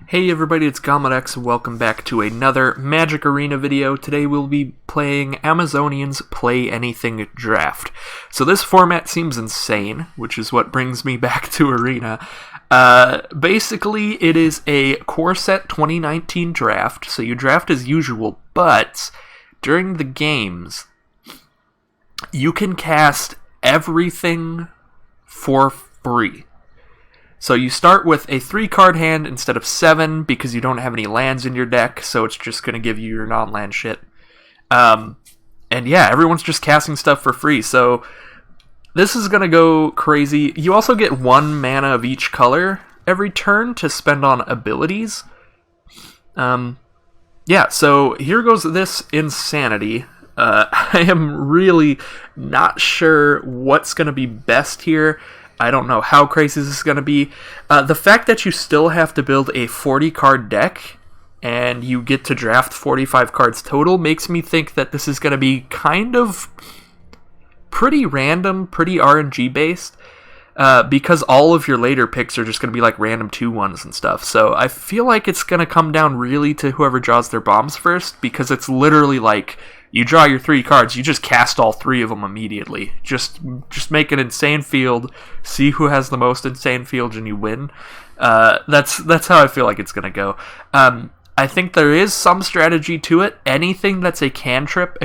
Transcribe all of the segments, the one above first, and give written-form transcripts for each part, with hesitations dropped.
Hey everybody, it's Gomlet and welcome back to another Magic Arena video. Today we'll be playing Amazonian's Play Anything Draft. So this format seems insane, which is what brings me back to Arena. Basically, it is a core set 2019 draft, so you draft as usual, but during the games, you can cast everything for free. So you start with a 3-card hand instead of 7 because you don't have any lands in your deck, so it's just going to give you your non-land shit. And yeah, everyone's just casting stuff for free, so this is going to go crazy. You also get 1 mana of each color every turn to spend on abilities. Yeah, so here goes this insanity. I am really not sure what's going to be best here. I don't know how crazy this is going to be. The fact that you still have to build a 40-card deck and you get to draft 45 cards total makes me think that this is going to be kind of pretty random, pretty RNG-based, because all of your later picks are just going to be like random 2-1s and stuff. So I feel like it's going to come down really to whoever draws their bombs first, because it's literally like you draw your 3 cards, you just cast all 3 of them immediately. Just make an insane field, see who has the most insane field, and you win. That's how I feel like it's going to go. I think there is some strategy to it. Anything that's a cantrip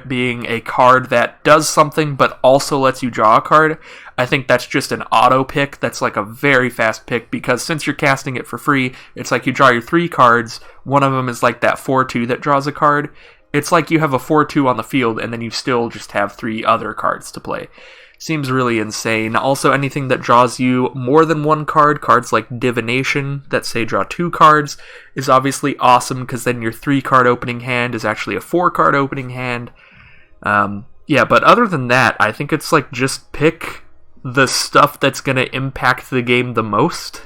being a card that does something but also lets you draw a card, I think that's just an auto pick. That's like a very fast pick, because since you're casting it for free, it's like you draw your 3 cards, one of them is like that 4-2 that draws a card. It's like you have a 4-2 on the field, and then you still just have 3 other cards to play. Seems really insane. Also, anything that draws you more than 1 card, cards like Divination that say draw 2 cards, is obviously awesome, because then your 3-card opening hand is actually a 4-card opening hand. Yeah, but other than that, I think it's like just pick the stuff that's going to impact the game the most.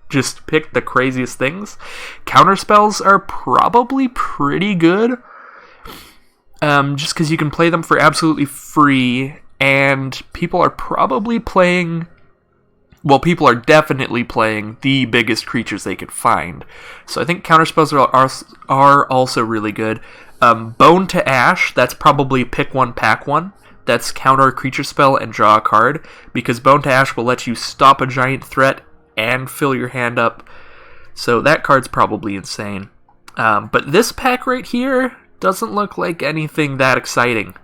Just pick the craziest things. Counterspells are probably pretty good. Just because you can play them for absolutely free, and people are probably playing, well, people are definitely playing the biggest creatures they could find. So I think counterspells are also really good. Bone to Ash, that's probably pick 1, pack 1. That's counter a creature spell and draw a card, because Bone to Ash will let you stop a giant threat and fill your hand up. So that card's probably insane. But this pack right here doesn't look like anything that exciting.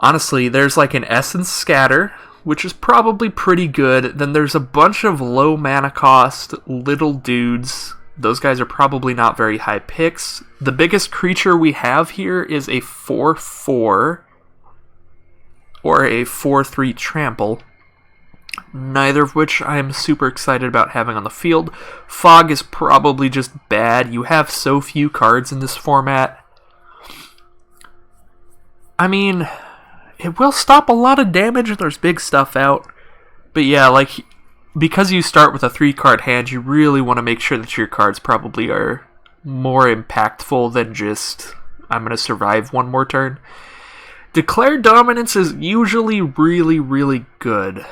Honestly, there's like an Essence Scatter, which is probably pretty good. Then there's a bunch of low mana cost little dudes. Those guys are probably not very high picks. The biggest creature we have here is a 4/4 or a 4/3 trample. Neither of which I am super excited about having on the field. Fog is probably just bad. You have so few cards in this format. I mean, it will stop a lot of damage if there's big stuff out. But yeah, like, because you start with a 3-card hand, you really want to make sure that your cards probably are more impactful than just, I'm going to survive one more turn. Declare Dominance is usually really, really good.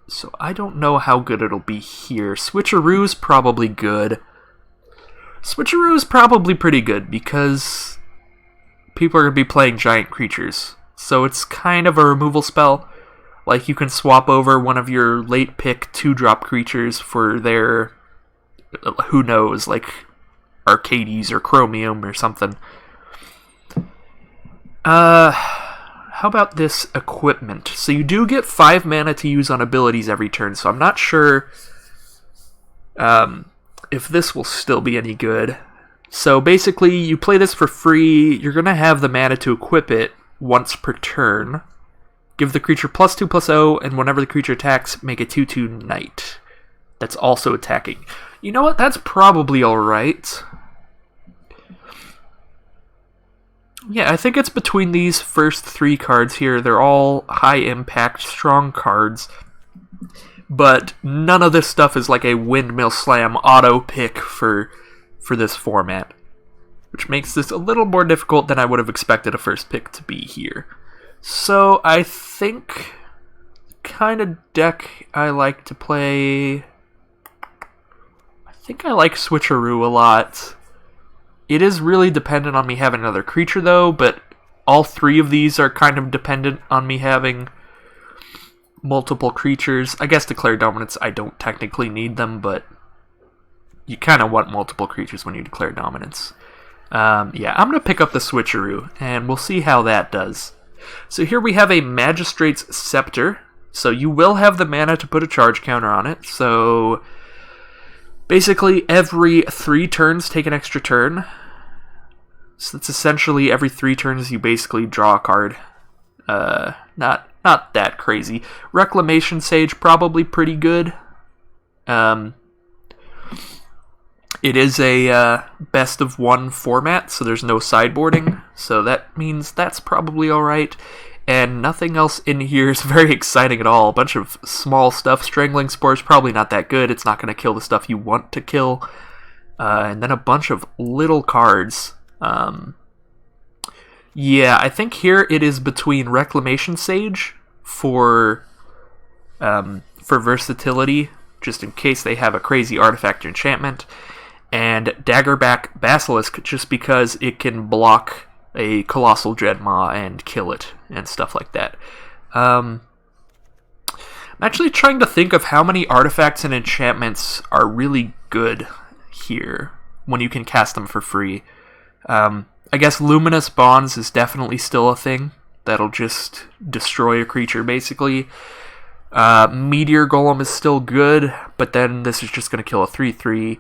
So I don't know how good it'll be here. Switcheroo's probably good. Switcheroo's probably pretty good, because people are going to be playing giant creatures. So it's kind of a removal spell. Like, you can swap over one of your late pick 2-drop creatures for their, who knows, like Arcades or Chromium or something. How about this equipment? So you do get 5 mana to use on abilities every turn, so I'm not sure if this will still be any good. So basically, you play this for free, you're going to have the mana to equip it once per turn. Give the creature +2/+0, and whenever the creature attacks, make a 2/2 knight. That's also attacking. You know what? That's probably alright. Yeah, I think it's between these first 3 cards here. They're all high impact, strong cards. But none of this stuff is like a Windmill Slam auto pick for this format, which makes this a little more difficult than I would have expected a first pick to be here. So I think kind of deck I like to play think I like Switcheroo a lot. It is really dependent on me having another creature, though, but all three of these are kind of dependent on me having multiple creatures. I guess Declare Dominance, I don't technically need them, but you kind of want multiple creatures when you declare Dominance. Yeah, I'm going to pick up the Switcheroo, and we'll see how that does. So here we have a Magistrate's Scepter. So you will have the mana to put a charge counter on it. So basically every 3 turns take an extra turn. So that's essentially every 3 turns you basically draw a card. Not that crazy. Reclamation Sage, probably pretty good. It is a best of 1 format, so there's no sideboarding. So that means that's probably alright. And nothing else in here is very exciting at all. A bunch of small stuff. Strangling Spore is probably not that good. It's not going to kill the stuff you want to kill. And then a bunch of little cards. Yeah, I think here it is between Reclamation Sage for versatility, just in case they have a crazy artifact or enchantment, and Daggerback Basilisk, just because it can block a Colossal Dreadmaw and kill it, and stuff like that. I'm actually trying to think of how many artifacts and enchantments are really good here, when you can cast them for free. I guess Luminous Bonds is definitely still a thing. That'll just destroy a creature, basically. Meteor Golem is still good, but then this is just going to kill a 3/3.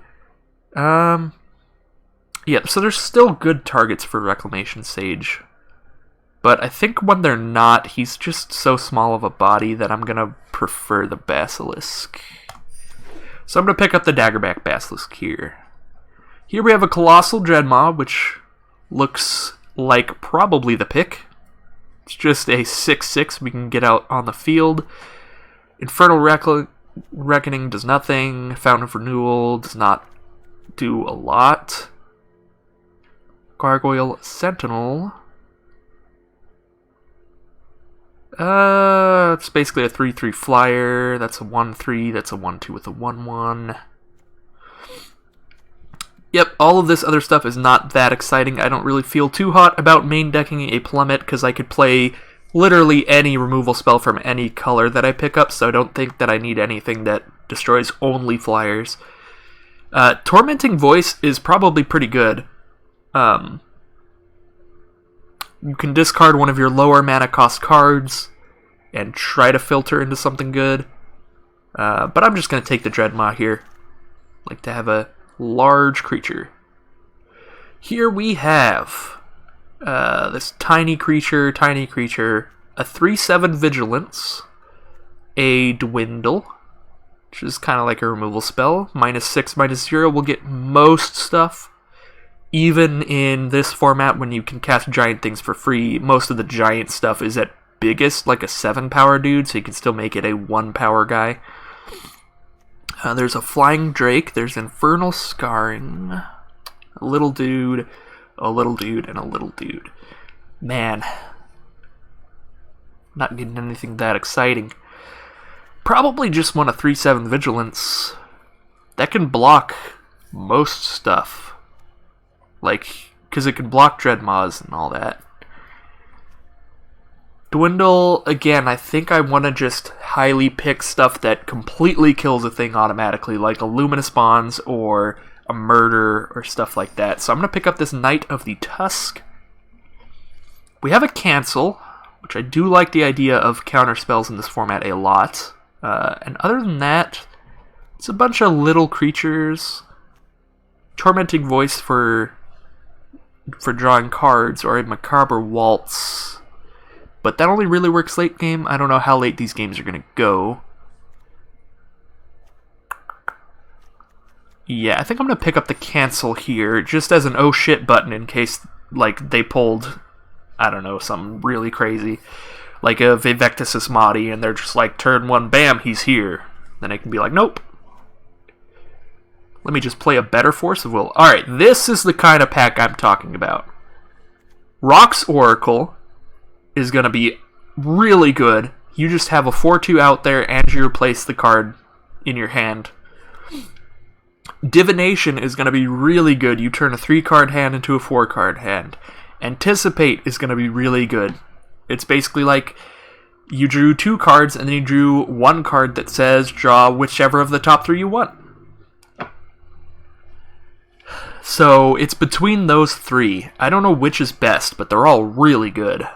Yeah, so there's still good targets for Reclamation Sage. But I think when they're not, he's just so small of a body that I'm going to prefer the Basilisk. So I'm going to pick up the Daggerback Basilisk here. Here we have a Colossal Dreadmaw, which looks like probably the pick. It's just a 6/6 we can get out on the field. Infernal Reckoning does nothing. Fountain of Renewal does not do a lot. Gargoyle Sentinel. It's basically a 3/3 flyer. That's a 1/3. That's a 1/2 with a 1/1. Yep, all of this other stuff is not that exciting. I don't really feel too hot about main decking a Plummet, because I could play literally any removal spell from any color that I pick up, so I don't think that I need anything that destroys only flyers. Tormenting Voice is probably pretty good. You can discard one of your lower mana cost cards and try to filter into something good. But I'm just going to take the Dreadmaw here. Like to have a large creature. Here we have this tiny creature, a 3/7 Vigilance, a Dwindle, which is kind of like a removal spell. -6, -0 will get most stuff. Even in this format, when you can cast giant things for free, most of the giant stuff is at biggest, like a 7 power dude, so you can still make it a 1 power guy. There's a Flying Drake, there's Infernal Scarring, a little dude, and a little dude. Man, not getting anything that exciting. Probably just want a 3/7 Vigilance. That can block most stuff. Like, because it can block Dreadmaws and all that. Dwindle, again, I think I want to just highly pick stuff that completely kills a thing automatically, like a Luminous Bonds or a Murder or stuff like that. So I'm going to pick up this Knight of the Tusk. We have a Cancel, which I do like the idea of counter spells in this format a lot. And other than that, it's a bunch of little creatures. Tormenting Voice for drawing cards, or a Macabre Waltz. But that only really works late game. I don't know how late these games are going to go. Yeah, I think I'm going to pick up the Cancel here, just as an oh shit button in case, like, they pulled, I don't know, something really crazy. Like a Vivectus Asmati, and they're just like, turn 1, bam, he's here. Then I can be like, nope. Let me just play a better Force of Will. Alright, this is the kind of pack I'm talking about. Rock's Oracle is going to be really good. You just have a 4/2 out there, and you replace the card in your hand. Divination is going to be really good. You turn a 3-card hand into a 4-card hand. Anticipate is going to be really good. It's basically like you drew 2 cards and then you drew 1 card that says draw whichever of the top 3 you want. So it's between those 3. I don't know which is best, but they're all really good.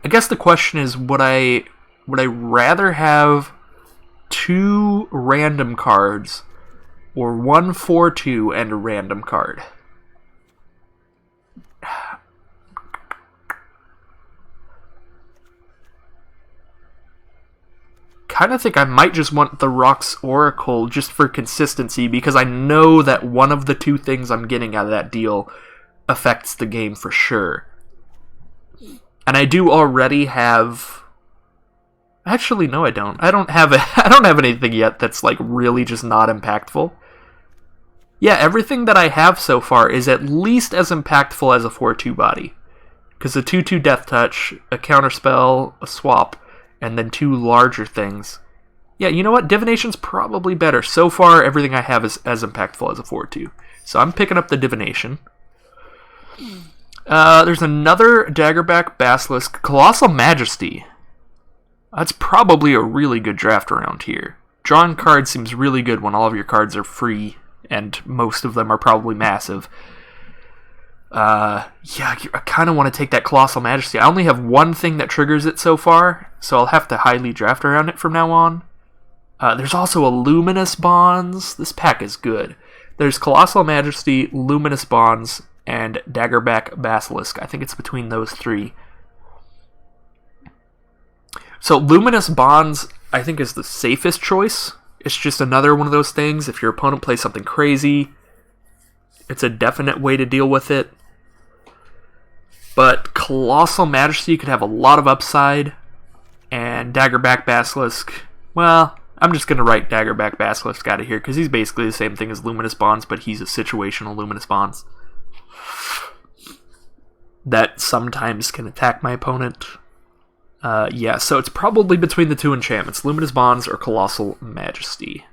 I guess the question is, would I rather have 2 random cards or 1 4/2 and a random card? Kind of think I might just want the Rocks Oracle just for consistency, because I know that one of the 2 things I'm getting out of that deal affects the game for sure. And I do already have... Actually, no, I don't. I don't have anything yet that's like really just not impactful. Yeah, everything that I have so far is at least as impactful as a 4/2 body. Because a 2/2 Death Touch, a counterspell, a swap, and then 2 larger things. Yeah, you know what? Divination's probably better. So far, everything I have is as impactful as a 4/2. So I'm picking up the Divination. There's another Daggerback Basilisk. Colossal Majesty. That's probably a really good draft around here. Drawing cards seems really good when all of your cards are free, and most of them are probably massive. Yeah, I kind of want to take that Colossal Majesty. I only have 1 thing that triggers it so far, so I'll have to highly draft around it from now on. There's also a Luminous Bonds. This pack is good. There's Colossal Majesty, Luminous Bonds, and Daggerback Basilisk. I think it's between those 3. So Luminous Bonds, I think, is the safest choice. It's just another one of those things. If your opponent plays something crazy, it's a definite way to deal with it. But Colossal Majesty could have a lot of upside. And Daggerback Basilisk, well, I'm just going to write Daggerback Basilisk out of here, because he's basically the same thing as Luminous Bonds, but he's a situational Luminous Bonds that sometimes can attack my opponent. Yeah, so it's probably between the 2 enchantments, Luminous Bonds or Colossal Majesty.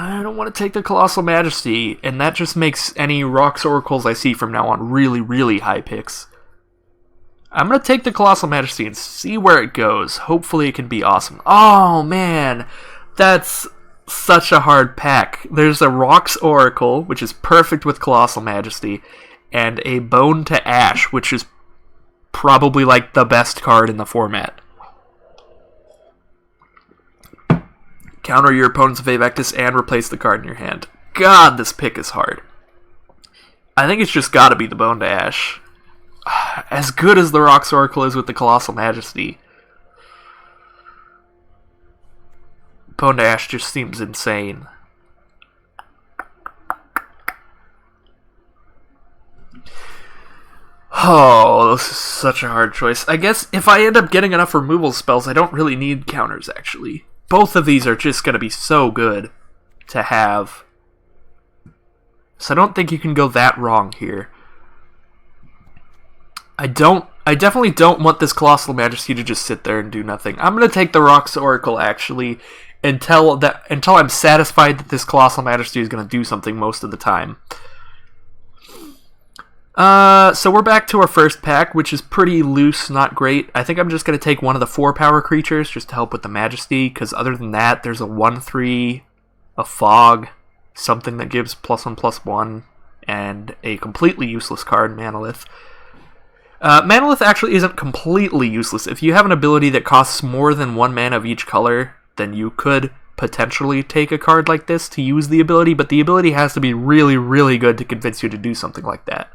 I don't want to take the Colossal Majesty, and that just makes any Rocks Oracles I see from now on really, really high picks. I'm going to take the Colossal Majesty and see where it goes. Hopefully it can be awesome. Oh, man. That's such a hard pack. There's a Rocks Oracle, which is perfect with Colossal Majesty, and a Bone to Ash, which is probably like the best card in the format. Counter your opponent's Vivectus and replace the card in your hand. God, this pick is hard. I think it's just gotta be the Bone to Ash. As good as the Rocks Oracle is with the Colossal Majesty, Bone to Ash just seems insane. Oh, this is such a hard choice. I guess if I end up getting enough removal spells, I don't really need counters, actually. Both of these are just going to be so good to have. So I don't think you can go that wrong here. I definitely don't want this Colossal Majesty to just sit there and do nothing. I'm going to take the Rocks Oracle, actually, until I'm satisfied that this Colossal Majesty is going to do something most of the time. So we're back to our first pack, which is pretty loose, not great. I think I'm just going to take one of the 4-power creatures just to help with the Majesty, because other than that, there's a 1/3, a Fog, something that gives +1/+1, and a completely useless card, Manolith. Manolith actually isn't completely useless. If you have an ability that costs more than 1 mana of each color, then you could potentially take a card like this to use the ability, but the ability has to be really, really good to convince you to do something like that.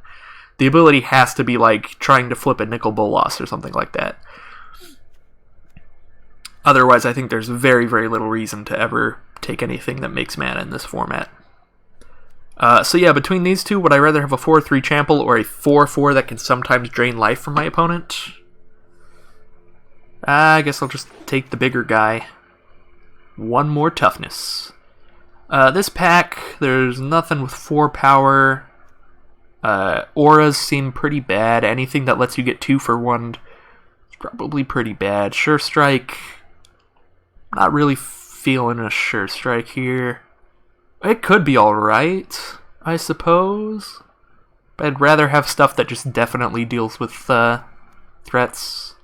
The ability has to be like trying to flip a Nicol Bolas or something like that. Otherwise, I think there's very, very little reason to ever take anything that makes mana in this format. So yeah, between these two, would I rather have a 4/3 Trample or a 4/4 that can sometimes drain life from my opponent? I guess I'll just take the bigger guy. 1 more toughness. This pack, there's nothing with 4 power. Auras seem pretty bad. Anything that lets you get 2 for 1 probably pretty bad. Sure Strike, not really feeling a Sure Strike here. It could be alright, I suppose. But I'd rather have stuff that just definitely deals with threats.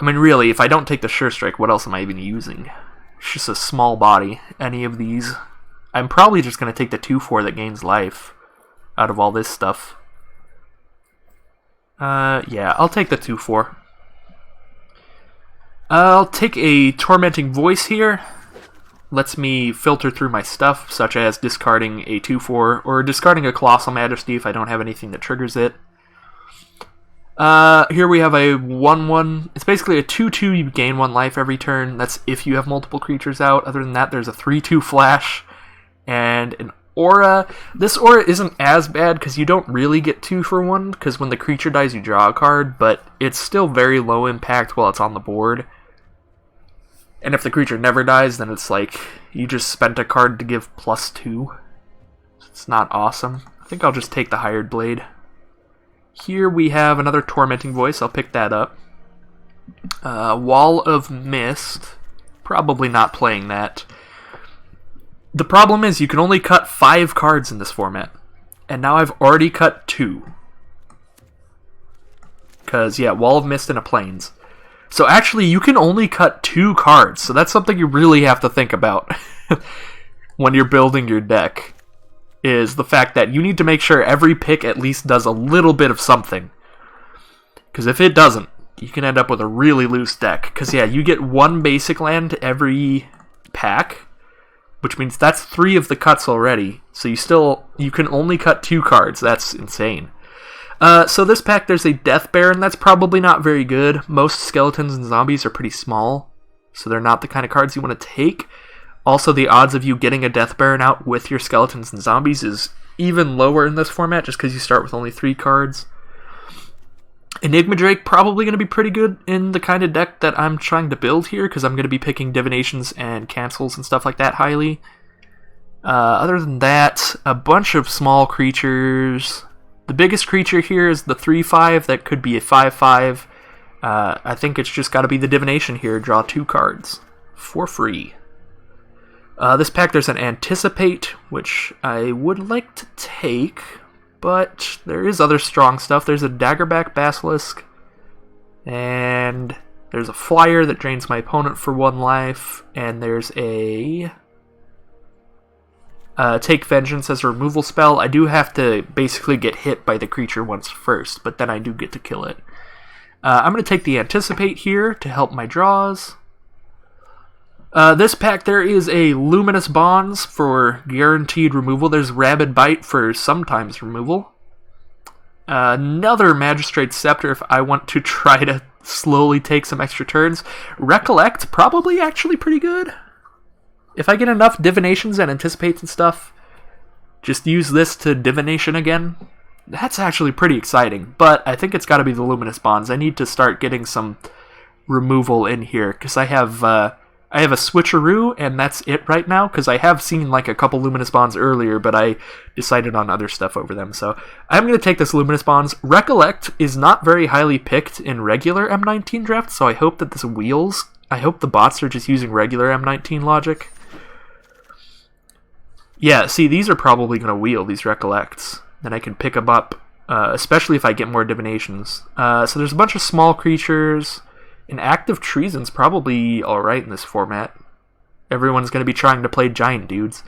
I mean, really, if I don't take the Sure Strike, what else am I even using? It's just a small body. Any of these. I'm probably just going to take the 2/4 that gains life out of all this stuff. Yeah, I'll take the 2/4. I'll take a Tormenting Voice here. Lets me filter through my stuff, such as discarding a 2/4 or discarding a Colossal Majesty if I don't have anything that triggers it. Here we have a 1/1. It's basically a 2/2. You gain 1 life every turn. That's if you have multiple creatures out. Other than that, there's a 3/2 flash and an Aura. This Aura isn't as bad because you don't really get 2 for 1, because when the creature dies, you draw a card, but it's still very low impact while it's on the board. And if the creature never dies, then it's like you just spent a card to give +2. It's not awesome. I think I'll just take the Hired Blade. Here we have another Tormenting Voice. I'll pick that up. Wall of Mist. Probably not playing that. The problem is you can only cut 5 cards in this format. And now I've already cut 2. Because, yeah, Wall of Mist and a Plains. So actually, you can only cut 2 cards. So that's something you really have to think about when you're building your deck. Is the fact that you need to make sure every pick at least does a little bit of something. Because if it doesn't, you can end up with a really loose deck. Because yeah, you get 1 basic land every pack, which means that's 3 of the cuts already. So you can only cut 2 cards. That's insane. So this pack, there's a Death Baron. That's probably not very good. Most skeletons and zombies are pretty small, so they're not the kind of cards you want to take. Also, the odds of you getting a Death Baron out with your skeletons and zombies is even lower in this format, just because you start with only 3 cards. Enigma Drake, probably going to be pretty good in the kind of deck that I'm trying to build here, because I'm going to be picking Divinations and Cancels and stuff like that highly. Other than that, a bunch of small creatures. The biggest creature here is the 3/5 that could be a 5/5. I think it's just got to be the Divination here. Draw 2 cards for free. This pack, there's an Anticipate, which I would like to take, but there is other strong stuff. There's a Daggerback Basilisk, and there's a Flyer that drains my opponent for 1 life, and there's a Take Vengeance as a removal spell. I do have to basically get hit by the creature once first, but then I do get to kill it. I'm going to take the Anticipate here to help my draws. This pack, there is a Luminous Bonds for guaranteed removal. There's Rabid Bite for sometimes removal. Another Magistrate Scepter if I want to try to slowly take some extra turns. Recollect, probably actually pretty good. If I get enough Divinations and Anticipates and stuff, just use this to Divination again. That's actually pretty exciting, but I think it's got to be the Luminous Bonds. I need to start getting some removal in here, because I have a Switcheroo, and that's it right now, because I have seen like a couple Luminous Bonds earlier, but I decided on other stuff over them, so I'm going to take this Luminous Bonds. Recollect is not very highly picked in regular M19 draft, so I hope that this wheels. I hope the bots are just using regular M19 logic. Yeah, see, these are probably going to wheel, these Recollects. Then I can pick them up, especially if I get more Divinations. So there's a bunch of small creatures. An Active Treason's probably alright in this format. Everyone's going to be trying to play giant dudes.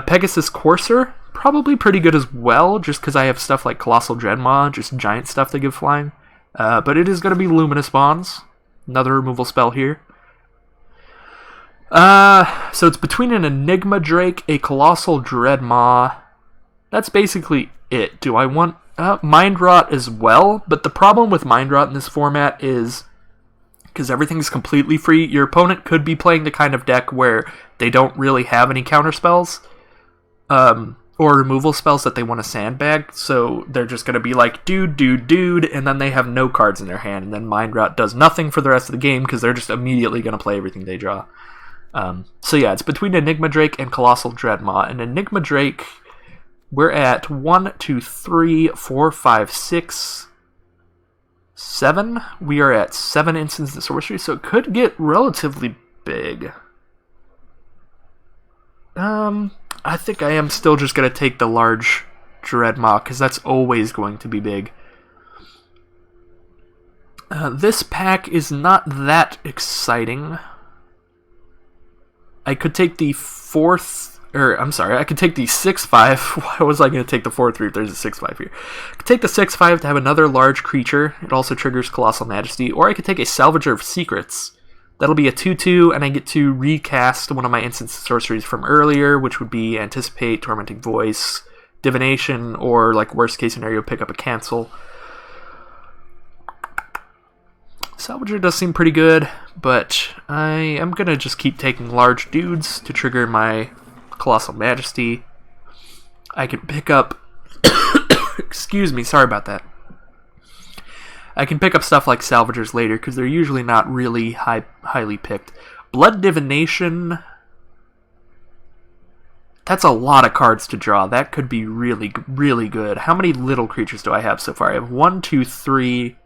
Pegasus Courser, probably pretty good as well, just because I have stuff like Colossal Dreadmaw, just giant stuff that give flying. But it is going to be Luminous Bonds. Another removal spell here. So it's between an Enigma Drake, a Colossal Dreadmaw. That's basically it. Do I want Mind Rot as well? But the problem with Mind Rot in this format is, because everything's completely free, your opponent could be playing the kind of deck where they don't really have any counter spells, or removal spells that they want to sandbag, so they're just going to be like, dude, and then they have no cards in their hand, and then Mind Rot does nothing for the rest of the game, because they're just immediately going to play everything they draw. So yeah, it's between Enigma Drake and Colossal Dreadmaw. And Enigma Drake, we're at 1, 2, 3, 4, 5, 6, 7. We are at 7 instants of sorcery, so it could get relatively big. I think I am still just going to take the large Dreadmaw, because that's always going to be big. This pack is not that exciting. I could take the 4th, I could take the 6/5. Why was I going to take the 4/3 if there's a 6/5 here? I could take the 6/5 to have another large creature. It also triggers Colossal Majesty. Or I could take a Salvager of Secrets. That'll be a 2/2, and I get to recast one of my instant sorceries from earlier, which would be Anticipate, Tormenting Voice, Divination, or, like, worst case scenario, pick up a Cancel. Salvager does seem pretty good, but I am going to just keep taking large dudes to trigger my Colossal Majesty. I can pick up... Excuse me, sorry about that. I can pick up stuff like Salvagers later, because they're usually not really highly picked. Blood Divination... That's a lot of cards to draw. That could be really, really good. How many little creatures do I have so far? I have 1, 2, 3...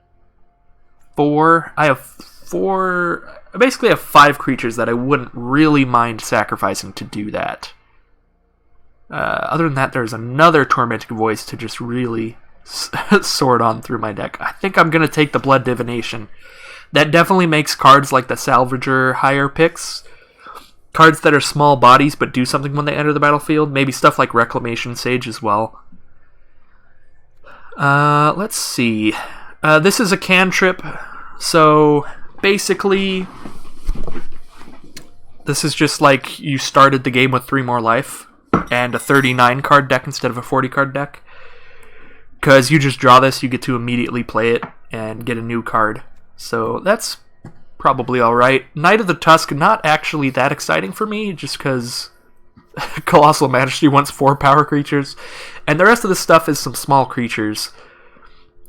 4. I have 4. I basically have 5 creatures that I wouldn't really mind sacrificing to do that. Other than that, there's another Tormenting Voice to just really sort on through my deck. I think I'm going to take the Blood Divination. That definitely makes cards like the Salvager higher picks. Cards that are small bodies but do something when they enter the battlefield. Maybe stuff like Reclamation Sage as well. Let's see. This is a cantrip, so basically this is just like you started the game with 3 more life and a 39 card deck instead of a 40 card deck. Because you just draw this, you get to immediately play it and get a new card. So that's probably alright. Knight of the Tusk, not actually that exciting for me, just because Colossal Majesty wants 4 power creatures. And the rest of the stuff is some small creatures.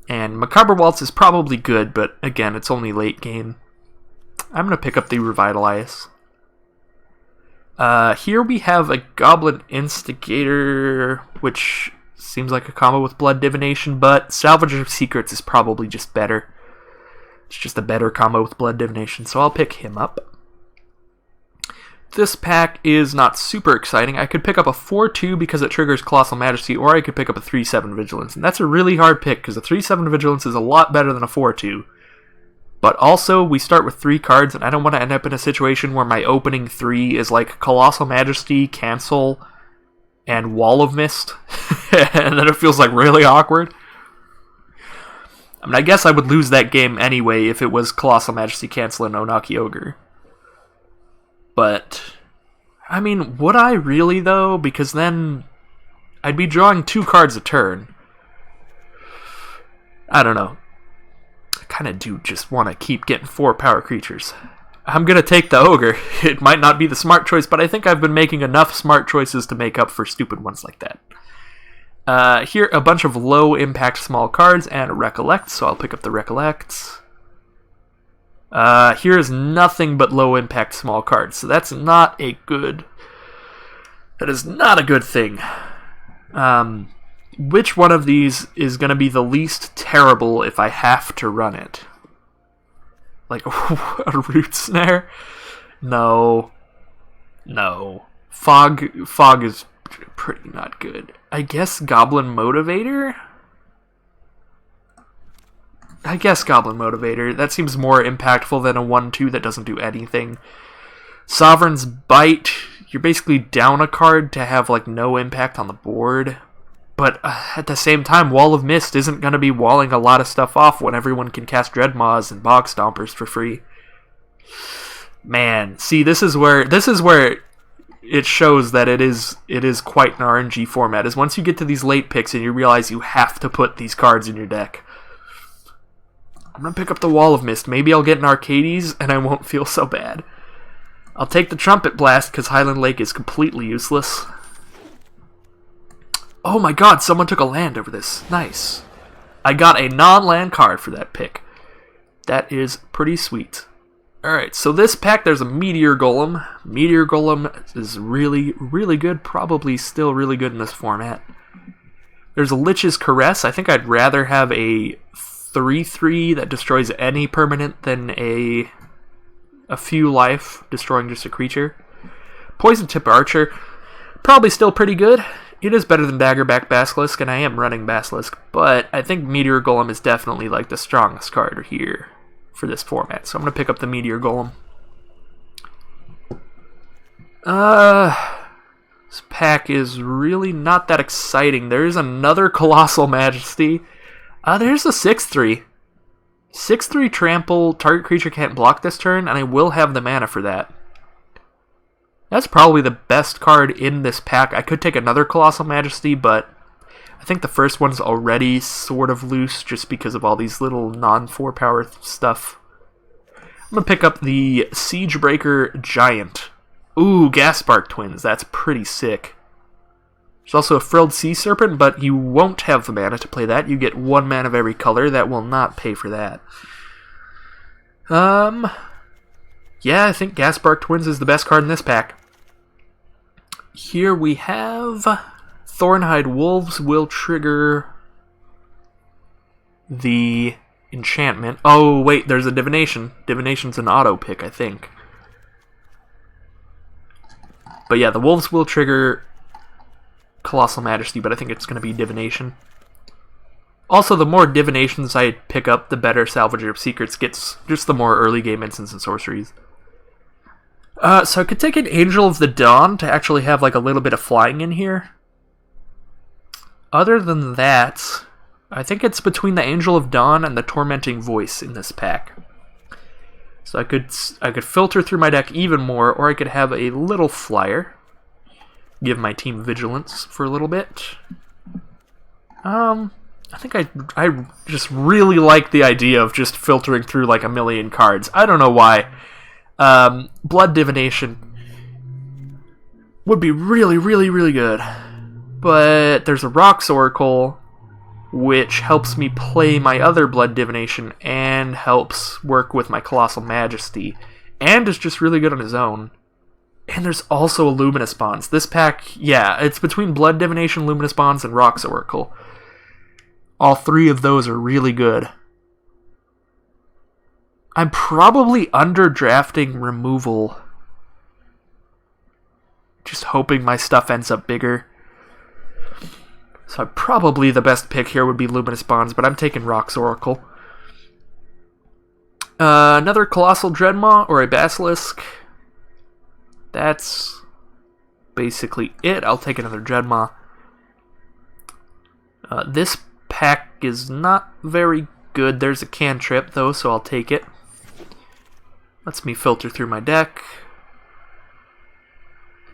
And Macabre Waltz is probably good, but again, it's only late game. I'm going to pick up the Revitalize. Here we have a Goblin Instigator, which seems like a combo with Blood Divination, but Salvager of Secrets is probably just better. It's just a better combo with Blood Divination, so I'll pick him up. This pack is not super exciting. I could pick up a 4/2 because it triggers Colossal Majesty, or I could pick up a 3/7 Vigilance. And that's a really hard pick, because a 3/7 Vigilance is a lot better than a 4/2. But also, we start with 3 cards, and I don't want to end up in a situation where my opening 3 is like Colossal Majesty, Cancel, and Wall of Mist. And then it feels like really awkward. I mean, I guess I would lose that game anyway if it was Colossal Majesty, Cancel, and Onaki Ogre. But, I mean, would I really, though? Because then I'd be drawing 2 cards a turn. I don't know. I kind of do just want to keep getting 4 power creatures. I'm going to take the Ogre. It might not be the smart choice, but I think I've been making enough smart choices to make up for stupid ones like that. Here, a bunch of low-impact small cards and a Recollect, so I'll pick up the Recollects. Here is nothing but low-impact small cards, so that's not a good... That is not a good thing. Which one of these is going to be the least terrible if I have to run it? Like, a Root Snare? No. No. Fog is pretty not good. I guess Goblin Motivator? I guess Goblin Motivator. That seems more impactful than a 1/2 that doesn't do anything. Sovereign's Bite. You're basically down a card to have like no impact on the board. But at the same time, Wall of Mist isn't going to be walling a lot of stuff off when everyone can cast Dreadmaws and Bog Stompers for free. Man, see, this is where it shows that it is quite an RNG format. Is once you get to these late picks and you realize you have to put these cards in your deck. I'm going to pick up the Wall of Mist. Maybe I'll get an Arcades and I won't feel so bad. I'll take the Trumpet Blast because Highland Lake is completely useless. Oh my god, someone took a land over this. Nice. I got a non-land card for that pick. That is pretty sweet. Alright, so this pack, there's a Meteor Golem. Meteor Golem is really, really good. Probably still really good in this format. There's a Lich's Caress. I think I'd rather have a 3/3 that destroys any permanent than a few life, destroying just a creature. Poison Tip Archer, probably still pretty good. It is better than Daggerback Basilisk, and I am running Basilisk, but I think Meteor Golem is definitely like the strongest card here for this format. So I'm going to pick up the Meteor Golem. This pack is really not that exciting. There's another Colossal Majesty. There's a 6/3. 6/3 trample, target creature can't block this turn, and I will have the mana for that. That's probably the best card in this pack. I could take another Colossal Majesty, but I think the first one's already sort of loose just because of all these little non-4 power stuff. I'm going to pick up the Siegebreaker Giant. Ooh, Gaspark Twins. That's pretty sick. There's also a Frilled Sea Serpent, but you won't have the mana to play that. You get 1 mana of every color. That will not pay for that. Yeah, I think Gaspark Twins is the best card in this pack. Here we have Thornhide Wolves will trigger the enchantment. Oh, wait, there's a Divination. Divination's an auto pick, I think. But yeah, the Wolves will trigger Colossal Majesty, but I think it's going to be Divination. Also, the more Divinations I pick up, the better Salvager of Secrets gets, just the more early game instants and sorceries. So I could take an Angel of the Dawn to actually have like a little bit of flying in here. Other than that, I think it's between the Angel of Dawn and the Tormenting Voice in this pack. So I could filter through my deck even more, or I could have a little flyer. Give my team Vigilance for a little bit. I think I just really like the idea of just filtering through like a million cards. I don't know why. Blood Divination would be really, really, really good. But there's a Rocks Oracle, which helps me play my other Blood Divination and helps work with my Colossal Majesty, and is just really good on his own. And there's also a Luminous Bonds. This pack, yeah, it's between Blood Divination, Luminous Bonds, and Rocks Oracle. All 3 of those are really good. I'm probably underdrafting removal. Just hoping my stuff ends up bigger. So probably the best pick here would be Luminous Bonds, but I'm taking Rocks Oracle. Another Colossal Dreadmaw or a Basilisk. That's basically it. I'll take another Dreadmaw. This pack is not very good. There's a Cantrip, though, so I'll take it. Lets me filter through my deck.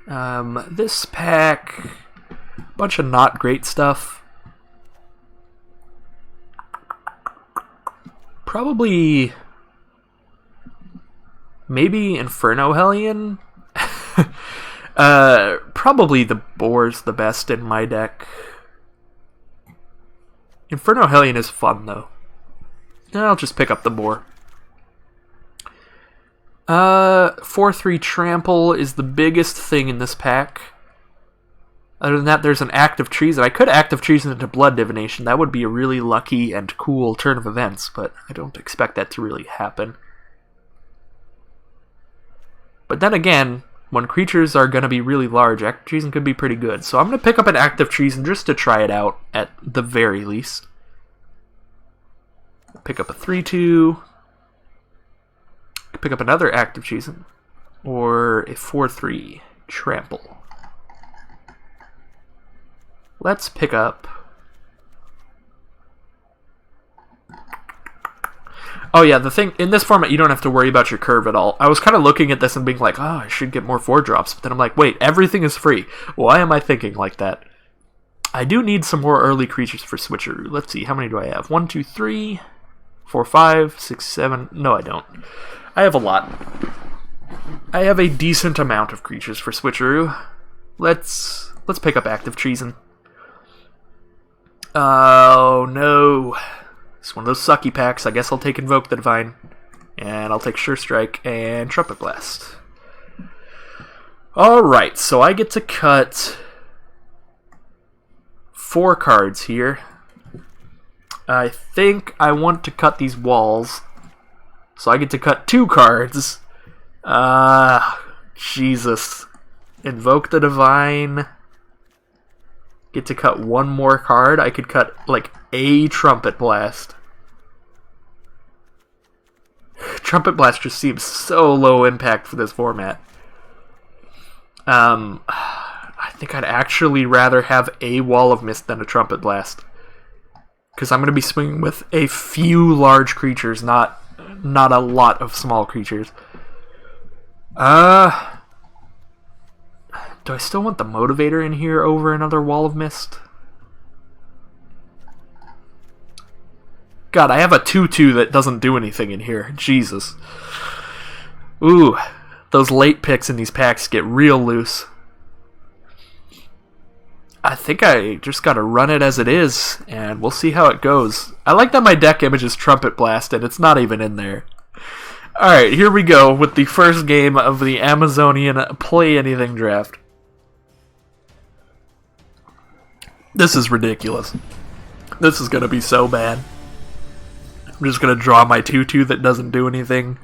This pack, bunch of not great stuff. Probably, maybe Inferno Hellion. Probably the Boar's the best in my deck. Inferno Hellion is fun, though. I'll just pick up the Boar. 4/3 Trample is the biggest thing in this pack. Other than that, there's an Active Treason. I could Active Treason into Blood Divination. That would be a really lucky and cool turn of events, but I don't expect that to really happen. But then again, when creatures are going to be really large, Active Treason could be pretty good. So I'm going to pick up an Active Treason just to try it out, at the very least. Pick up a 3/2. Pick up another Active Treason. Or a 4/3 Trample. Let's pick up... Oh yeah, the thing, in this format you don't have to worry about your curve at all. I was kind of looking at this and being like, oh, I should get more 4-drops, but then I'm like, wait, everything is free. Why am I thinking like that? I do need some more early creatures for Switcheroo. Let's see, how many do I have? 1, 2, 3, 4, 5, 6, 7... No, I don't. I have a lot. I have a decent amount of creatures for Switcheroo. Let's pick up Active Treason. Oh, no. It's one of those sucky packs. I guess I'll take Invoke the Divine. And I'll take Sure Strike and Trumpet Blast. Alright, so I get to cut 4 cards here. I think I want to cut these walls. So I get to cut 2 cards. Jesus. Invoke the Divine. Get to cut 1 more card. I could cut, like, a Trumpet Blast. Trumpet Blast just seems so low impact for this format. I think I'd actually rather have a Wall of Mist than a Trumpet Blast. Because I'm going to be swinging with a few large creatures, not a lot of small creatures. Do I still want the Motivator in here over another Wall of Mist? God, I have a 2/2 that doesn't do anything in here. Jesus. Ooh, those late picks in these packs get real loose. I think I just gotta run it as it is, and we'll see how it goes. I like that my deck image is Trumpet Blast, and it's not even in there. Alright, here we go with the first game of the Amazonian Play Anything draft. This is ridiculous. This is gonna be so bad. I'm just gonna draw my 2/2 that doesn't do anything,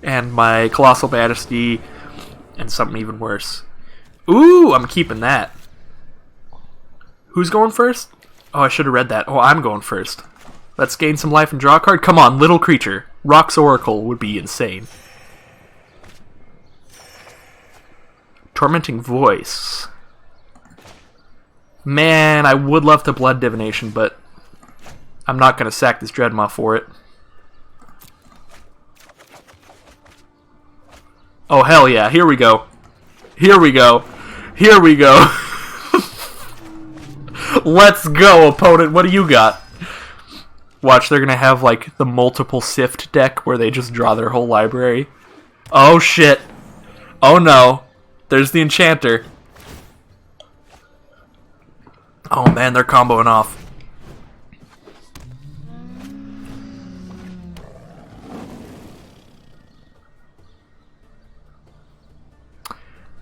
and my Colossal Majesty, and something even worse. Ooh, I'm keeping that. Who's going first? Oh, I should have read that. Oh, I'm going first. Let's gain some life and draw a card. Come on, little creature. Rock's Oracle would be insane. Tormenting Voice. Man, I would love to Blood Divination, but I'm not going to sack this Dreadmaw for it. Oh, hell yeah. Here we go. Here we go. Here we go. Let's go, opponent. What do you got? Watch, they're going to have, like, the multiple Sift deck where they just draw their whole library. Oh, shit. Oh, no. There's the Enchanter. Oh, man, they're comboing off.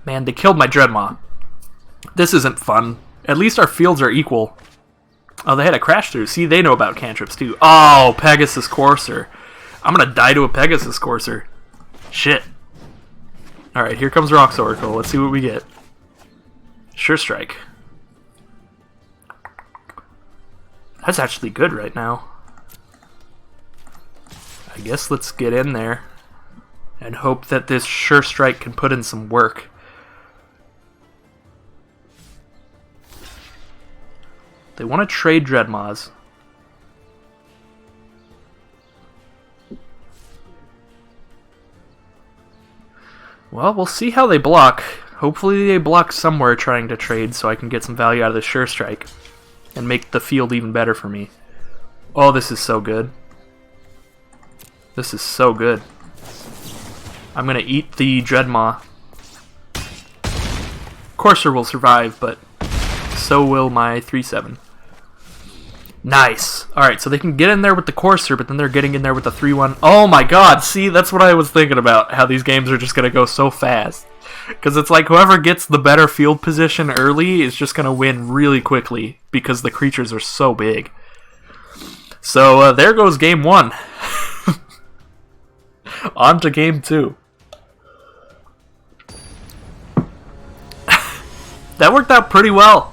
Man, they killed my Dreadmaw. This isn't fun. At least our fields are equal. Oh, they had a crash through. See, they know about cantrips, too. Oh, Pegasus Courser. I'm gonna die to a Pegasus Courser. Shit. Alright, here comes Rock's Oracle. Let's see what we get. Sure Strike. That's actually good right now. I guess let's get in there and hope that this Sure Strike can put in some work. They want to trade Dreadmaws. Well, we'll see how they block. Hopefully they block somewhere trying to trade so I can get some value out of the Sure Strike and make the field even better for me. Oh, this is so good. This is so good. I'm going to eat the Dreadmaw. Courser will survive, but so will my 3/7. Nice. Alright, so they can get in there with the Courser, but then they're getting in there with the 3/1. Oh my god, see, that's what I was thinking about, how these games are just going to go so fast. Because it's like whoever gets the better field position early is just going to win really quickly, because the creatures are so big. So, there goes game 1. On to game 2. That worked out pretty well.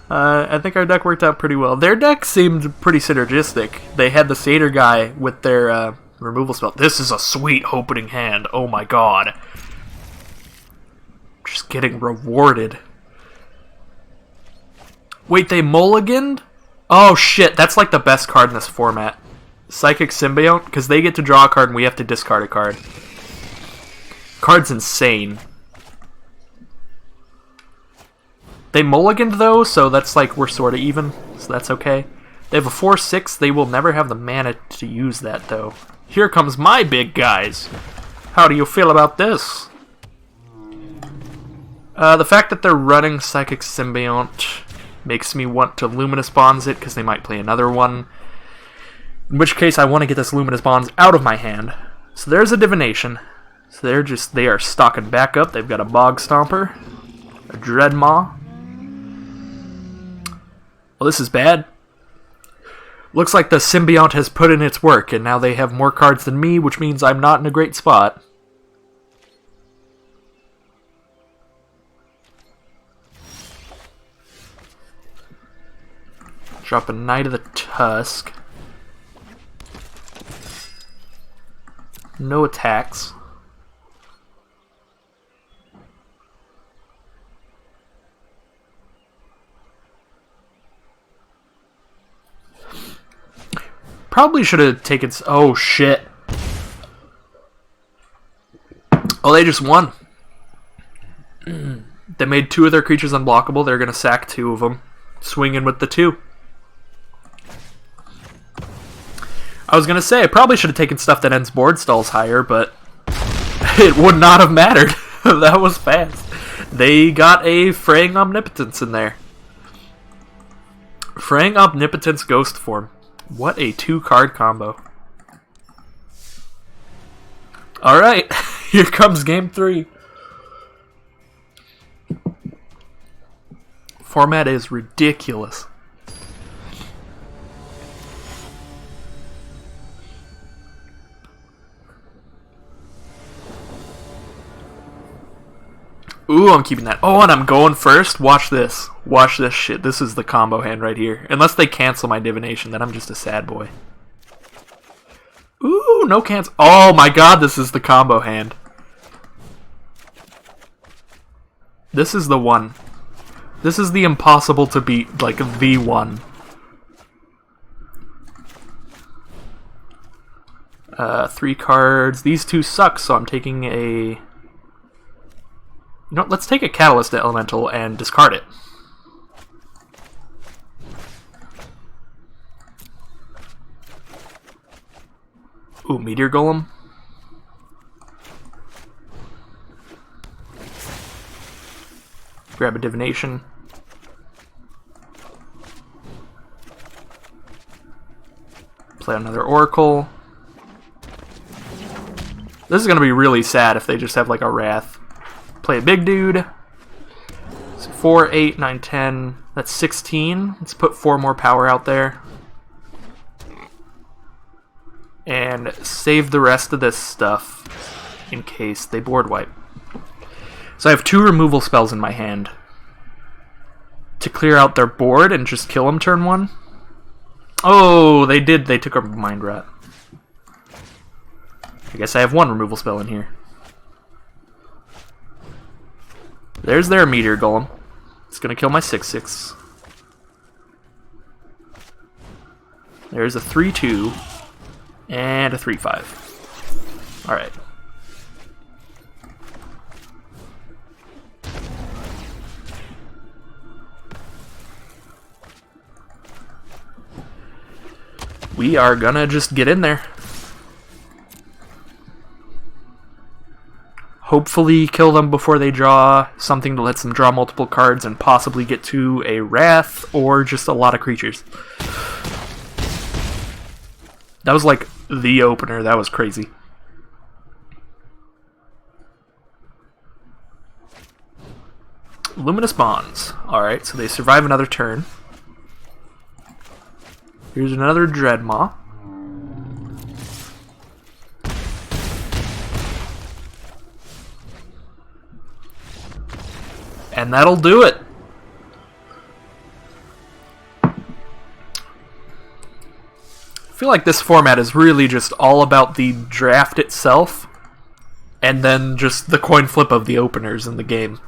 I think our deck worked out pretty well. Their deck seemed pretty synergistic. They had the Satyr guy with their removal spell. This is a sweet opening hand. Oh my god. Just getting rewarded. Wait, they mulliganed? Oh shit, that's like the best card in this format. Psychic Symbiont, because they get to draw a card and we have to discard a card. Card's insane. They mulliganed though, so that's like we're sort of even, so that's okay. They have a 4/6, they will never have the mana to use that though. Here comes my big guys. How do you feel about this? The fact that they're running Psychic Symbiont makes me want to Luminous Bonds it, because they might play another one. In which case I want to get this Luminous Bonds out of my hand. So there's a Divination. So they are stocking back up. They've got a Bog Stomper, a Dreadmaw. Well, this is bad. Looks like the Symbiont has put in its work, and now they have more cards than me, which means I'm not in a great spot. Drop a Knight of the Tusk. No attacks. Probably should have taken... Oh, shit. Oh, they just won. They made 2 of their creatures unblockable. They're going to sack 2 of them. Swing in with the 2. I was going to say, I probably should have taken stuff that ends board stalls higher, but it would not have mattered. That was fast. They got a Fraying Omnipotence in there. Fraying Omnipotence Ghost Form. What a 2-card combo. Alright, here comes game 3. Format is ridiculous. Ooh, I'm keeping that. Oh, and I'm going first? Watch this. Watch this shit. This is the combo hand right here. Unless they cancel my divination, then I'm just a sad boy. Ooh, no cancel. Oh my god, this is the combo hand. This is the one. This is the impossible to beat, like, the one. 3 cards. These 2 suck, so I'm taking a... You know, let's take a Catalyst Elemental and discard it. Ooh, Meteor Golem. Grab a Divination. Play another Oracle. This is going to be really sad if they just have like a Wrath. Play a big dude. So 4, 8, 9, 10. That's 16. Let's put 4 more power out there. And save the rest of this stuff in case they board wipe. So I have 2 removal spells in my hand. To clear out their board and just kill them turn 1. Oh, they did. They took a Mind Rat. I guess I have 1 removal spell in here. There's their Meteor Golem. It's going to kill my 6/6. There's a 3/2 and a 3/5. Alright. We are gonna just get in there. Hopefully kill them before they draw something that lets them draw multiple cards and possibly get to a Wrath or just a lot of creatures. That was like the opener. That was crazy. Luminous Bonds. Alright, so they survive another turn. Here's another Dreadmaw. And that'll do it. I feel like this format is really just all about the draft itself and then just the coin flip of the openers in the game.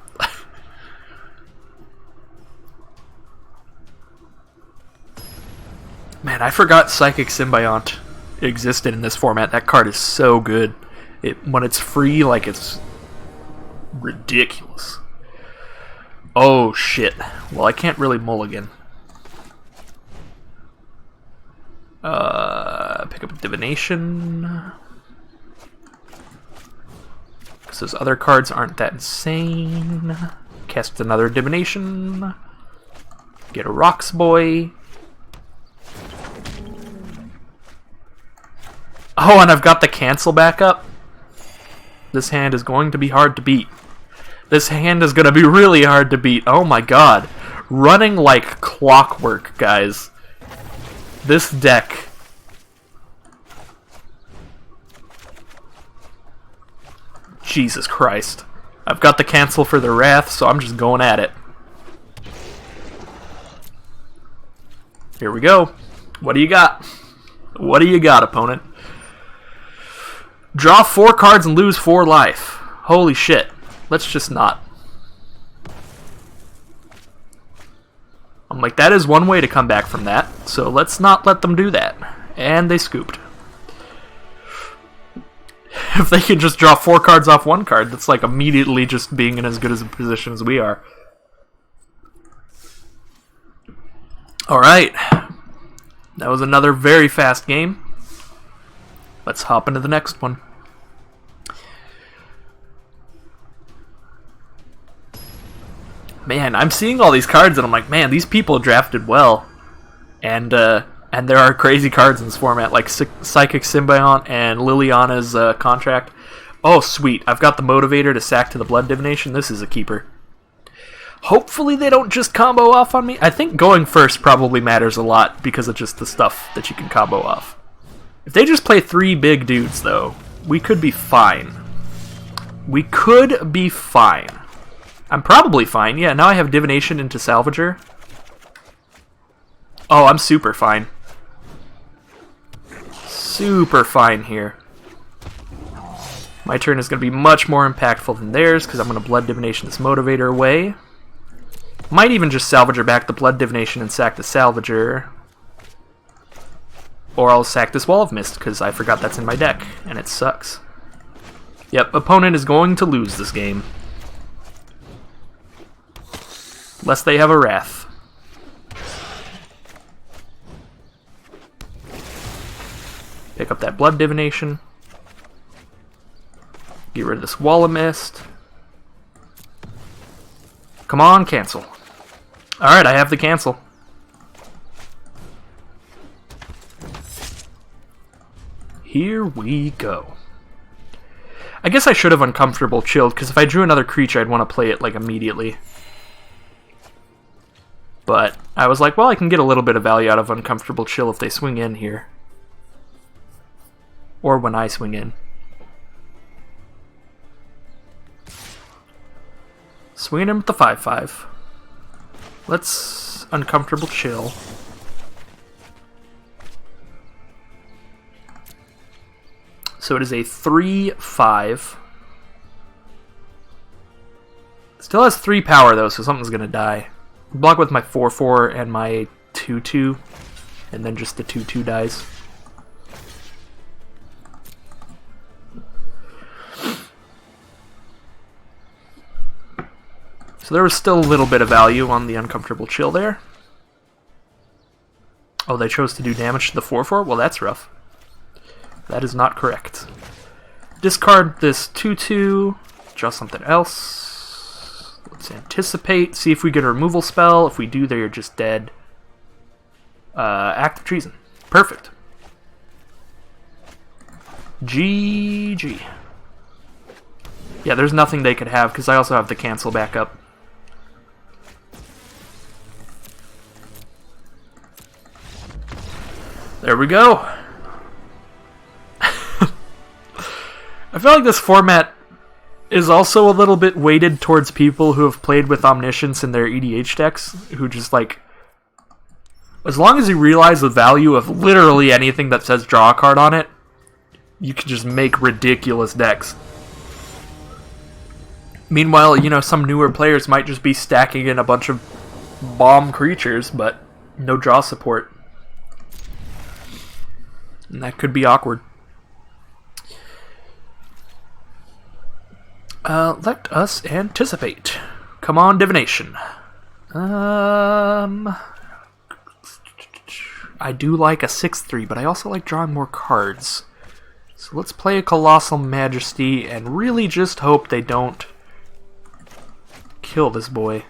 Man, I forgot Psychic Symbiont existed in this format. That card is so good. When it's free, like, it's ridiculous. Oh, shit. Well, I can't really mulligan. Pick up a Divination. Because those other cards aren't that insane. Cast another Divination. Get a Rocks Boy. Oh, and I've got the cancel back up. This hand is going to be hard to beat. This hand is going to be really hard to beat. Oh my god. Running like clockwork, guys. This deck... Jesus Christ. I've got the cancel for the Wrath, so I'm just going at it. Here we go. What do you got? What do you got, opponent? Draw 4 cards and lose 4 life. Holy shit. Let's just not. I'm like, that is one way to come back from that, so let's not let them do that. And they scooped. If they can just draw 4 cards off 1 card, that's like immediately just being in as good as a position as we are. Alright. That was another very fast game. Let's hop into the next one. Man, I'm seeing all these cards and I'm like, man, these people drafted well. And there are crazy cards in this format, like Psychic Symbiont and Liliana's Contract. Oh, sweet. I've got the Motivator to sack to the Blood Divination. This is a keeper. Hopefully they don't just combo off on me. I think going first probably matters a lot because of just the stuff that you can combo off. If they just play 3 big dudes, though, we could be fine. We could be fine. I'm probably fine. Yeah, now I have Divination into Salvager. Oh, I'm super fine. Super fine here. My turn is going to be much more impactful than theirs because I'm going to Blood Divination this Motivator away. Might even just Salvager back the Blood Divination and sack the Salvager. Or I'll sack this Wall of Mist because I forgot that's in my deck and it sucks. Yep, opponent is going to lose this game. Unless they have a Wrath. Pick up that Blood Divination. Get rid of this Wall of Mist. Come on, cancel. Alright, I have the cancel. Here we go. I guess I should have Uncomfortable Chilled, because if I drew another creature, I'd want to play it, like, immediately. But I was like, well, I can get a little bit of value out of Uncomfortable Chill if they swing in here. Or when I swing in. Swinging in with the 5/5. Let's Uncomfortable Chill. So it is a 3/5. Still has 3 power though, so something's gonna die. Block with my 4/4 and my 2/2, and then just the 2/2 dies. So there was still a little bit of value on the Uncomfortable Chill there. Oh, they chose to do damage to the 4/4? Well, that's rough. That is not correct. Discard this 2/2, draw something else. Let's anticipate, see if we get a removal spell. If we do, they're just dead. Act of Treason. Perfect. GG. Yeah, there's nothing they could have, because I also have the cancel backup. There we go. I feel like this format is also a little bit weighted towards people who have played with Omniscience in their EDH decks, who just like, as long as you realize the value of literally anything that says draw a card on it, you can just make ridiculous decks. Meanwhile, you know, some newer players might just be stacking in a bunch of bomb creatures, but no draw support. And that could be awkward. Let us anticipate. Come on, Divination. I do like a 6/3, but I also like drawing more cards. So let's play a Colossal Majesty and really just hope they don't kill this boy.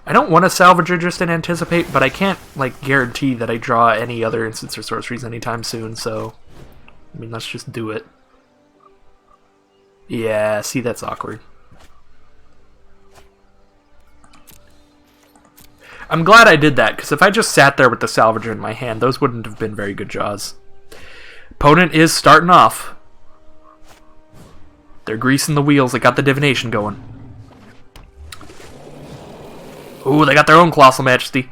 I don't want to Salvager just in Anticipate, but I can't like guarantee that I draw any other instants or sorceries anytime soon, so I mean, let's just do it. Yeah, see, that's awkward. I'm glad I did that, because if I just sat there with the Salvager in my hand, those wouldn't have been very good draws. Opponent is starting off. They're greasing the wheels. They got the divination going. Ooh, they got their own Colossal Majesty.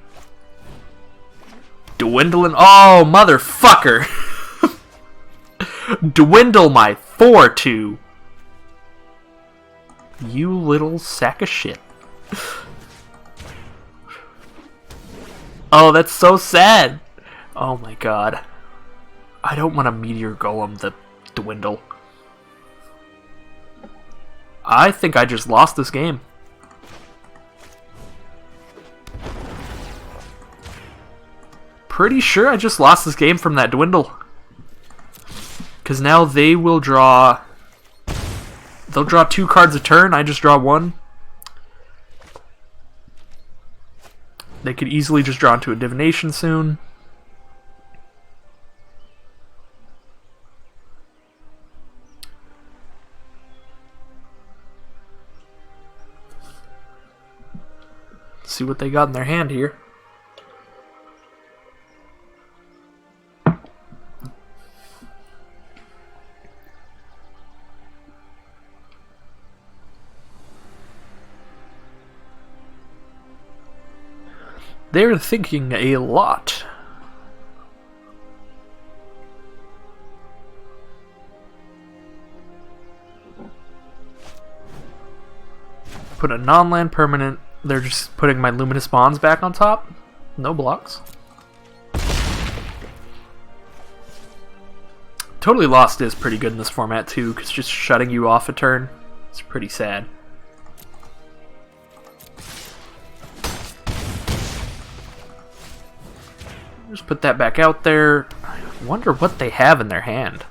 Dwindling. Oh, motherfucker. Dwindle my 4-2. You little sack of shit. Oh, that's so sad. Oh my god. I don't want a Meteor Golem to dwindle. I think I just lost this game. Pretty sure I just lost this game from that dwindle. Because now they will draw... They'll draw 2 cards a turn. I just draw 1. They could easily just draw into a divination soon. Let's see what they got in their hand here. They're thinking a lot. Put a non-land permanent. They're just putting my Luminous Bonds back on top. No blocks. Totally Lost is pretty good in this format too, because just shutting you off a turn is pretty sad. Just put that back out there. I wonder what they have in their hand.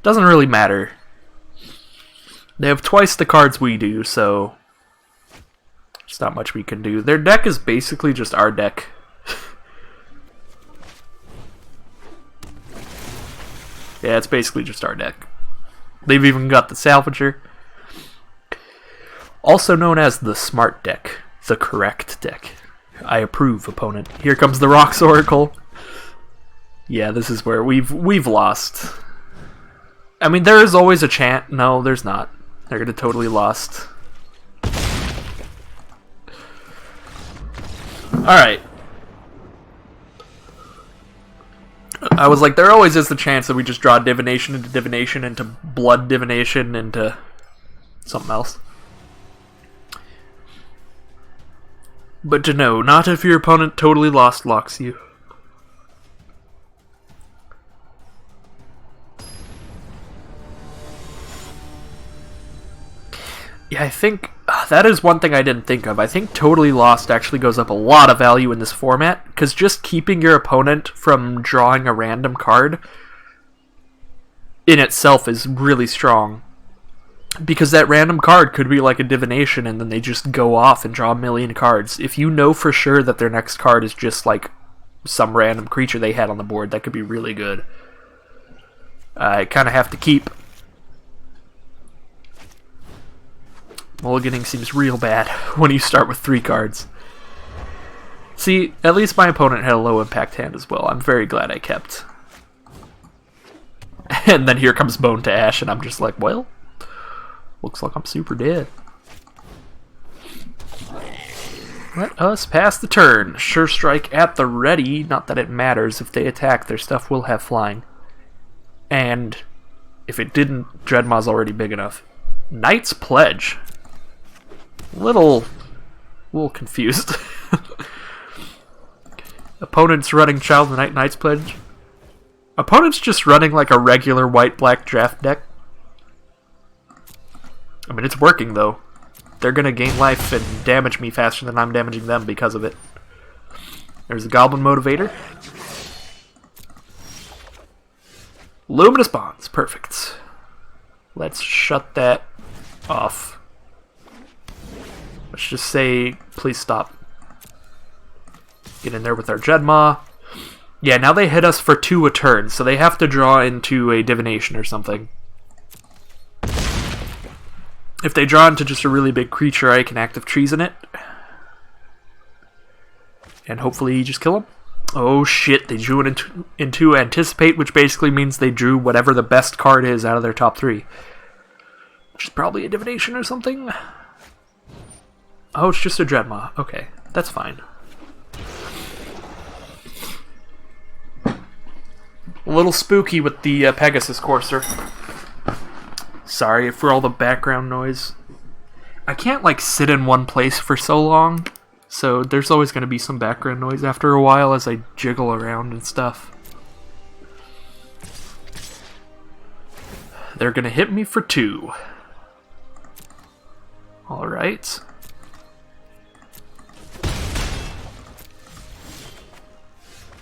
Doesn't really matter. They have twice the cards we do, so there's not much we can do. Their deck is basically just our deck. Yeah, it's basically just our deck. They've even got the Salvager. Also known as the smart deck. The correct deck. I approve, opponent. Here comes the Rocks Oracle. Yeah, this is where we've lost. I mean, there is always a chance. No, there's not. They're gonna totally lost. Alright. I was like, there always is the chance that we just draw divination into blood divination into something else. But to know, not if your opponent totally lost locks you. Yeah, I think that is one thing I didn't think of. I think totally lost actually goes up a lot of value in this format, because just keeping your opponent from drawing a random card in itself is really strong. Because that random card could be like a divination and then they just go off and draw a million cards. If you know for sure that their next card is just like some random creature they had on the board, that could be really good. I kind of have to keep. Mulliganing seems real bad when you start with 3 cards. See, at least my opponent had a low impact hand as well. I'm very glad I kept. And then here comes Bone to Ash and I'm just like, well... Looks like I'm super dead. Let us pass the turn. Sure Strike at the ready. Not that it matters. If they attack, their stuff will have flying. And if it didn't, Dreadmaw's already big enough. Knight's Pledge. Little confused. Opponent's running Child of the Night Knight's Pledge. Opponent's just running like a regular white-black draft deck. I mean, it's working, though. They're going to gain life and damage me faster than I'm damaging them because of it. There's the Goblin Motivator. Luminous Bonds. Perfect. Let's shut that off. Let's just say, please stop. Get in there with our Dreadmaw. Yeah, now they hit us for 2 a turn, so they have to draw into a divination or something. If they draw into just a really big creature, I can active treason it. And hopefully you just kill him. Oh shit, they drew it into Anticipate, which basically means they drew whatever the best card is out of their top 3. Which is probably a divination or something. Oh, it's just a Dreadmaw. Okay, that's fine. A little spooky with the Pegasus Courser. Sorry for all the background noise. I can't, like, sit in one place for so long, so there's always going to be some background noise after a while as I jiggle around and stuff. They're going to hit me for 2. Alright.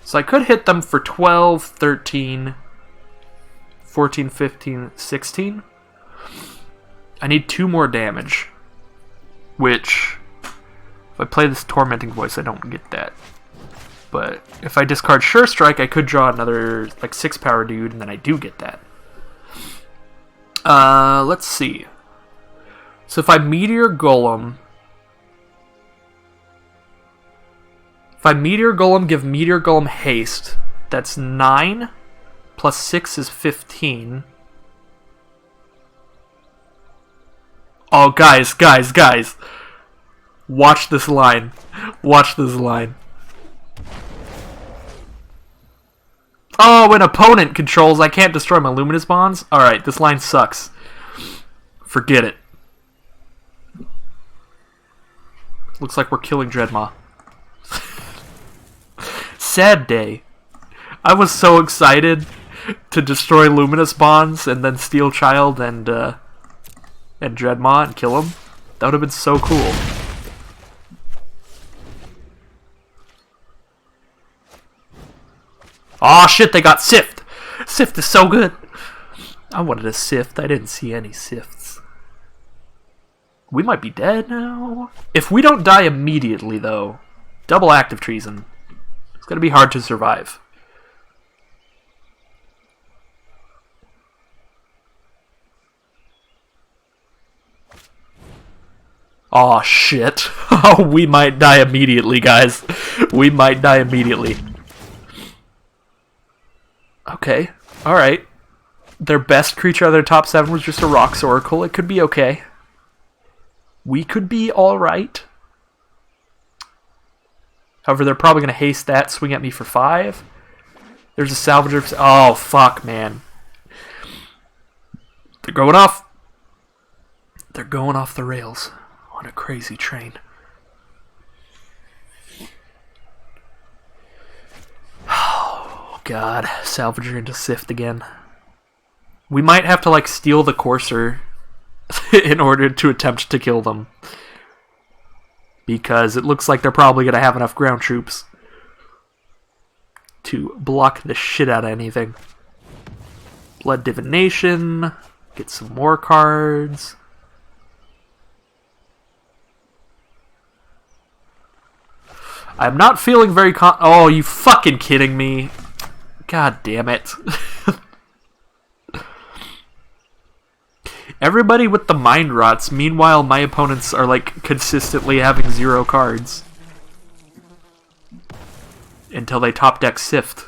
So I could hit them for 12, 13, 14, 15, 16. I need 2 more damage. Which, if I play this Tormenting Voice, I don't get that. But if I discard Sure Strike, I could draw another like 6 power dude, and then I do get that. Let's see. So if I Meteor Golem... If I Meteor Golem, give Meteor Golem haste, that's 9, plus 6 is 15. Oh, guys. Watch this line. Watch this line. Oh, when opponent controls, I can't destroy my Luminous Bonds? Alright, this line sucks. Forget it. Looks like we're killing Dreadmaw. Sad day. I was so excited to destroy Luminous Bonds and then Steel Child and Dreadmaw and kill him. That would have been so cool. Aw, shit, they got Sift! Sift is so good! I wanted a Sift. I didn't see any Sifts. We might be dead now. If we don't die immediately, though, double active treason. It's gonna be hard to survive. Aw, shit. Oh, we might die immediately, guys. We might die immediately. Okay, alright. Their best creature out of their top 7 was just a Rocks Oracle. It could be okay. We could be alright. However, they're probably going to haste that, swing at me for 5. There's a Salvager. Oh, fuck, man. They're going off. They're going off the rails on a crazy train. Oh, God. Salvager into Sift again. We might have to, like, steal the Courser in order to attempt to kill them. Because it looks like they're probably going to have enough ground troops to block the shit out of anything. Blood Divination. Get some more cards. I'm not feeling very oh, you fucking kidding me. God damn it. Everybody with the Mind Rots, meanwhile my opponents are like consistently having 0 cards. Until they top deck Sift.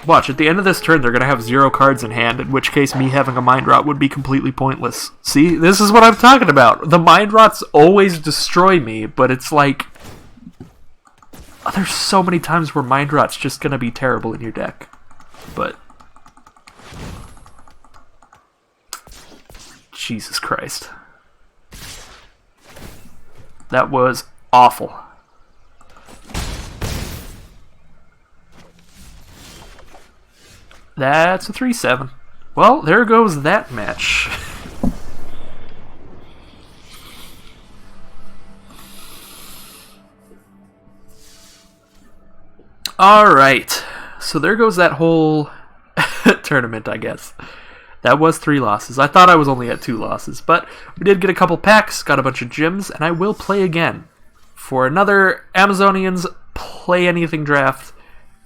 Watch, at the end of this turn they're going to have 0 cards in hand, in which case me having a Mind Rot would be completely pointless. See, this is what I'm talking about. The Mind Rots always destroy me, but it's like... there's so many times where Mind Rot's just going to be terrible in your deck. But... Jesus Christ. That was awful. That's a 3-7. Well, there goes that match. Alright. So there goes that whole tournament, I guess. That was 3 losses. I thought I was only at 2 losses, but we did get a couple packs, got a bunch of gems, and I will play again for another Amazonians Play Anything draft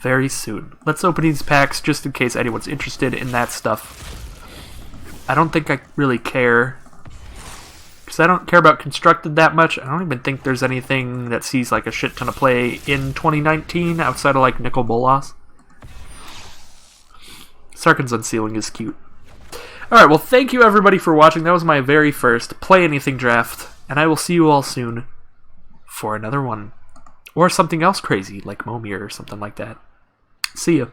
very soon. Let's open these packs just in case anyone's interested in that stuff. I don't think I really care because I don't care about Constructed that much. I don't even think there's anything that sees like a shit ton of play in 2019 outside of like Nicol Bolas. Sarkhan's Unsealing is cute. Alright, well thank you everybody for watching. That was my very first Play Anything draft, and I will see you all soon for another one. Or something else crazy, like Momir or something like that. See ya.